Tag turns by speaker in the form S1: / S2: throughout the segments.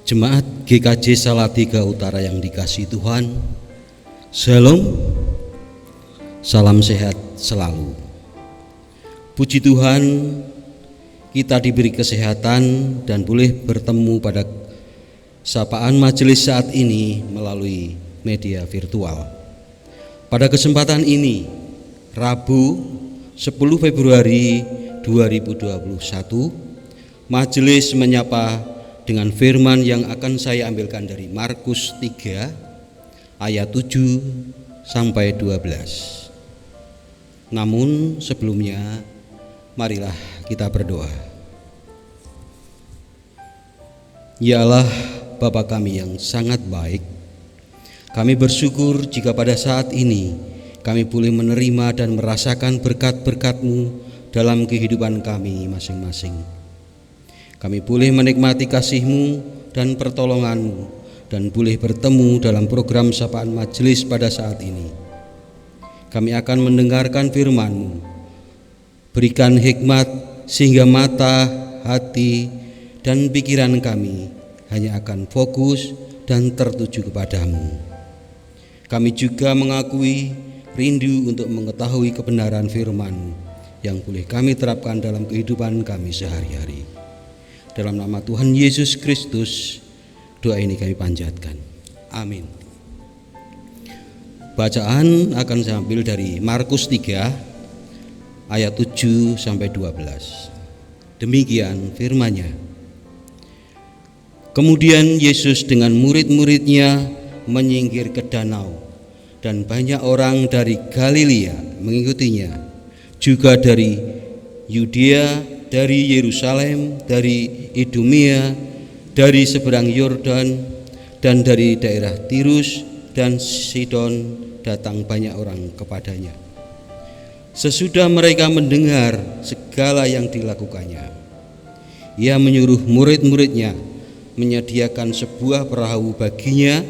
S1: Jemaat GKJ Salatiga Utara yang dikasihi Tuhan, Shalom, salam sehat selalu. Puji Tuhan, kita diberi kesehatan dan boleh bertemu pada sapaan majelis saat ini melalui media virtual. Pada kesempatan ini, Rabu 10 Februari 2021, majelis menyapa dengan firman yang akan saya ambilkan dari Markus 3 ayat 7 sampai 12. Namun sebelumnya, marilah kita berdoa. Ya Allah, Bapa kami yang sangat baik, kami bersyukur jika pada saat ini kami boleh menerima dan merasakan berkat-berkat-Mu dalam kehidupan kami masing-masing. Kami boleh menikmati kasih-Mu dan pertolongan-Mu dan boleh bertemu dalam program sapaan majelis pada saat ini. Kami akan mendengarkan firman-Mu. Berikan hikmat sehingga mata, hati, dan pikiran kami hanya akan fokus dan tertuju kepadamu. Kami juga mengakui rindu untuk mengetahui kebenaran firman-Mu yang boleh kami terapkan dalam kehidupan kami sehari-hari. Dalam nama Tuhan Yesus Kristus, doa ini kami panjatkan. Amin. Bacaan akan saya ambil dari Markus 3 ayat 7 sampai 12. Demikian firman-Nya. Kemudian Yesus dengan murid-muridnya menyingkir ke danau, dan banyak orang dari Galilea mengikutinya, juga dari Yudea, dari Yerusalem, dari Idumea, dari seberang Yordan, dan dari daerah Tirus dan Sidon datang banyak orang kepadanya. Sesudah mereka mendengar segala yang dilakukannya, Ia menyuruh murid-muridnya menyediakan sebuah perahu baginya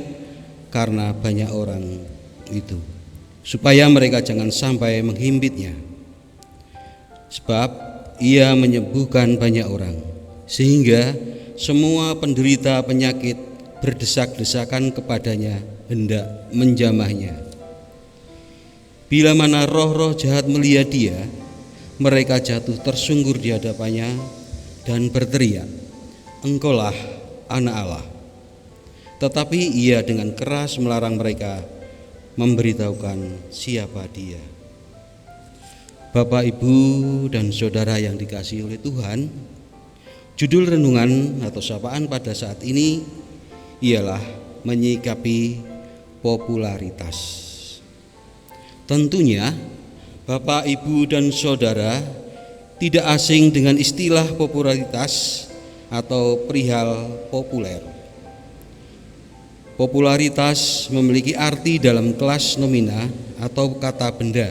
S1: karena banyak orang itu, supaya mereka jangan sampai menghimpitnya. Sebab Ia menyembuhkan banyak orang, sehingga semua penderita penyakit berdesak-desakan kepadanya hendak menjamahnya. Bila mana roh-roh jahat melihat Dia, mereka jatuh tersungkur di hadapannya dan berteriak, "Engkaulah Anak Allah." Tetapi Ia dengan keras melarang mereka memberitahukan siapa Dia. Bapak, Ibu, dan saudara yang dikasihi oleh Tuhan, judul renungan atau sapaan pada saat ini ialah menyikapi popularitas. Tentunya Bapak, Ibu, dan saudara tidak asing dengan istilah popularitas atau perihal populer. Popularitas memiliki arti dalam kelas nomina atau kata benda,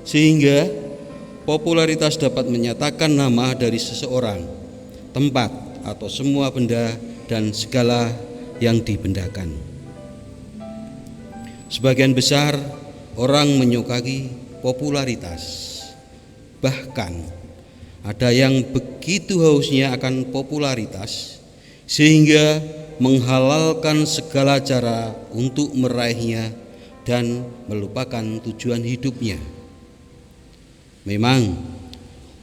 S1: sehingga popularitas dapat menyatakan nama dari seseorang, tempat, atau semua benda dan segala yang dibendakan. Sebagian besar orang menyukai popularitas. Bahkan ada yang begitu hausnya akan popularitas sehingga menghalalkan segala cara untuk meraihnya dan melupakan tujuan hidupnya. Memang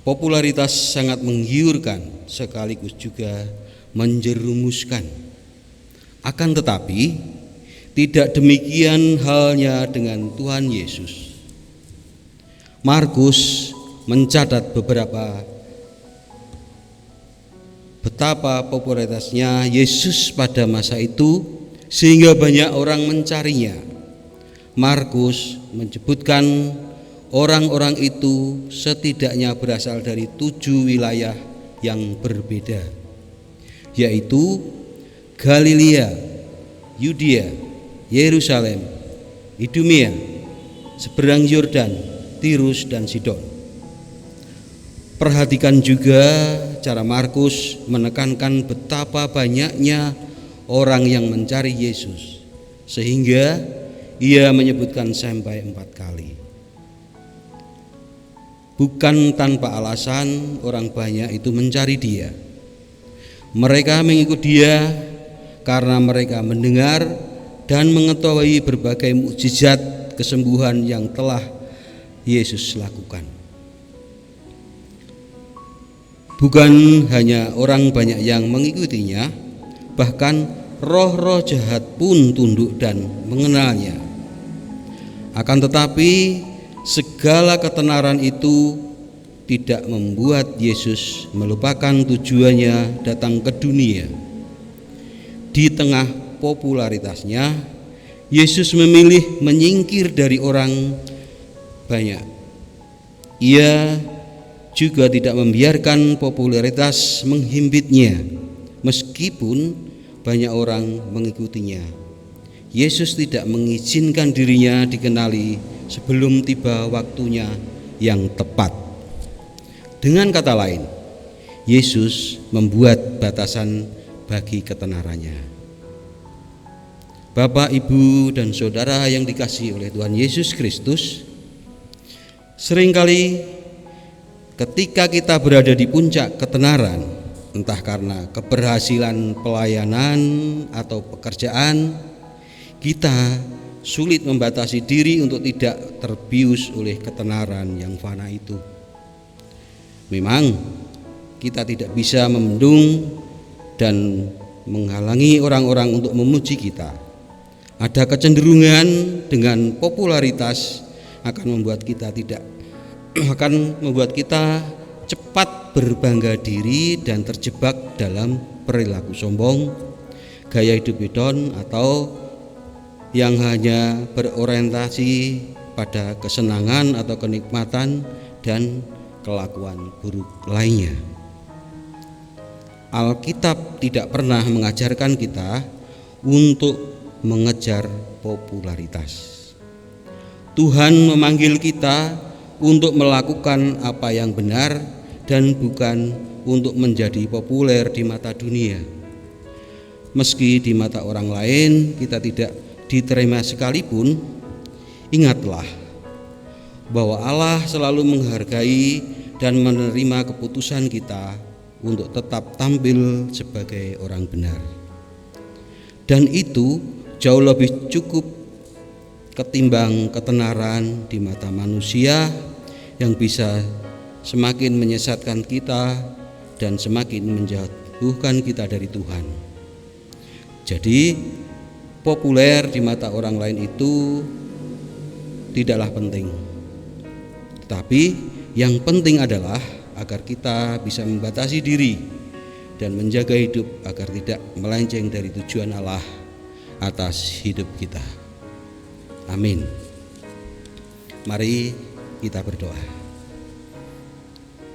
S1: popularitas sangat menggiurkan sekaligus juga menjerumuskan. Akan tetapi tidak demikian halnya dengan Tuhan Yesus. Markus mencatat betapa popularitasnya Yesus pada masa itu sehingga banyak orang mencarinya. Markus menyebutkan orang-orang itu setidaknya berasal dari 7 wilayah yang berbeda, yaitu Galilea, Yudea, Yerusalem, Idumea, seberang Yordan, Tirus, dan Sidon. Perhatikan juga cara Markus menekankan betapa banyaknya orang yang mencari Yesus, sehingga ia menyebutkan sampai 4 kali. Bukan tanpa alasan orang banyak itu mencari Dia. Mereka mengikut Dia karena mereka mendengar dan mengetahui berbagai mukjizat kesembuhan yang telah Yesus lakukan. Bukan hanya orang banyak yang mengikutinya, bahkan roh-roh jahat pun tunduk dan mengenalnya. Akan tetapi segala ketenaran itu tidak membuat Yesus melupakan tujuannya datang ke dunia. Di tengah popularitasnya, Yesus memilih menyingkir dari orang banyak. Ia juga tidak membiarkan popularitas menghimpitnya, meskipun banyak orang mengikutinya. Yesus tidak mengizinkan dirinya dikenali sebelum tiba waktunya yang tepat. Dengan kata lain, Yesus membuat batasan bagi ketenarannya. Bapak, Ibu, dan saudara yang dikasihi oleh Tuhan Yesus Kristus, seringkali ketika kita berada di puncak ketenaran, entah karena keberhasilan pelayanan atau pekerjaan, kita sulit membatasi diri untuk tidak terbius oleh ketenaran yang fana itu. Memang kita tidak bisa membendung dan menghalangi orang-orang untuk memuji kita. Ada kecenderungan dengan popularitas akan membuat kita cepat berbangga diri dan terjebak dalam perilaku sombong, gaya hidup hedon, atau yang hanya berorientasi pada kesenangan atau kenikmatan dan kelakuan buruk lainnya. Alkitab tidak pernah mengajarkan kita untuk mengejar popularitas. Tuhan memanggil kita untuk melakukan apa yang benar dan bukan untuk menjadi populer di mata dunia. Meski di mata orang lain kita tidak diterima sekalipun, ingatlah bahwa Allah selalu menghargai dan menerima keputusan kita untuk tetap tampil sebagai orang benar. Dan itu jauh lebih cukup ketimbang ketenaran di mata manusia yang bisa semakin menyesatkan kita dan semakin menjauhkan kita dari Tuhan. Jadi populer di mata orang lain itu tidaklah penting, tetapi yang penting adalah agar kita bisa membatasi diri dan menjaga hidup agar tidak melenceng dari tujuan Allah atas hidup kita. Amin. Mari kita berdoa.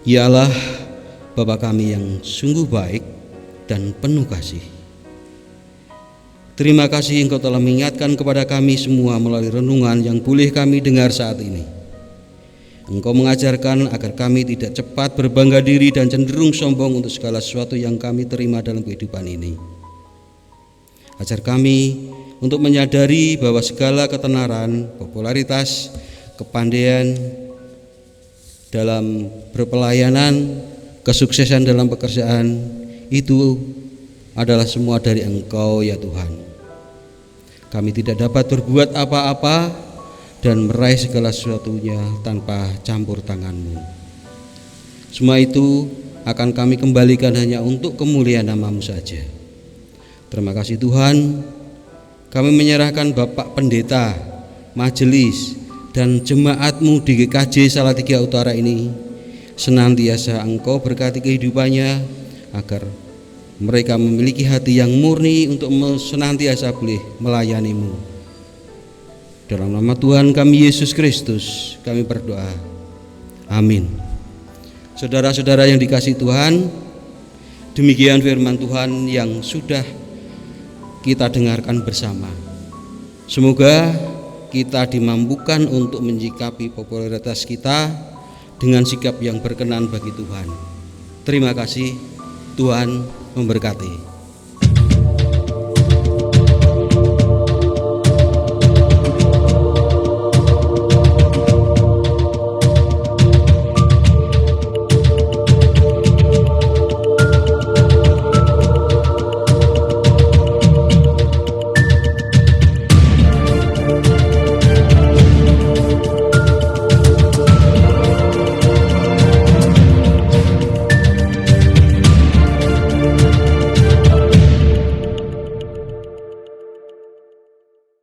S1: Ya Allah, Bapa kami yang sungguh baik dan penuh kasih, terima kasih Engkau telah mengingatkan kepada kami semua melalui renungan yang boleh kami dengar saat ini. Engkau mengajarkan agar kami tidak cepat berbangga diri dan cenderung sombong untuk segala sesuatu yang kami terima dalam kehidupan ini. Ajar kami untuk menyadari bahwa segala ketenaran, popularitas, kepandaian dalam berpelayanan, kesuksesan dalam pekerjaan itu adalah semua dari Engkau ya Tuhan. Kami tidak dapat berbuat apa-apa dan meraih segala sesuatunya tanpa campur tangan-Mu. Semua itu akan kami kembalikan hanya untuk kemuliaan nama-Mu saja. Terima kasih Tuhan. Kami menyerahkan Bapak Pendeta, majelis, dan jemaat-Mu di GKJ Salatiga Utara ini. Senantiasa Engkau berkati kehidupannya agar mereka memiliki hati yang murni untuk senantiasa boleh melayani-Mu. Dalam nama Tuhan kami Yesus Kristus kami berdoa. Amin. Saudara-saudara yang dikasihi Tuhan, demikian firman Tuhan yang sudah kita dengarkan bersama. Semoga kita dimampukan untuk menyikapi popularitas kita dengan sikap yang berkenan bagi Tuhan. Terima kasih, Tuhan memberkati.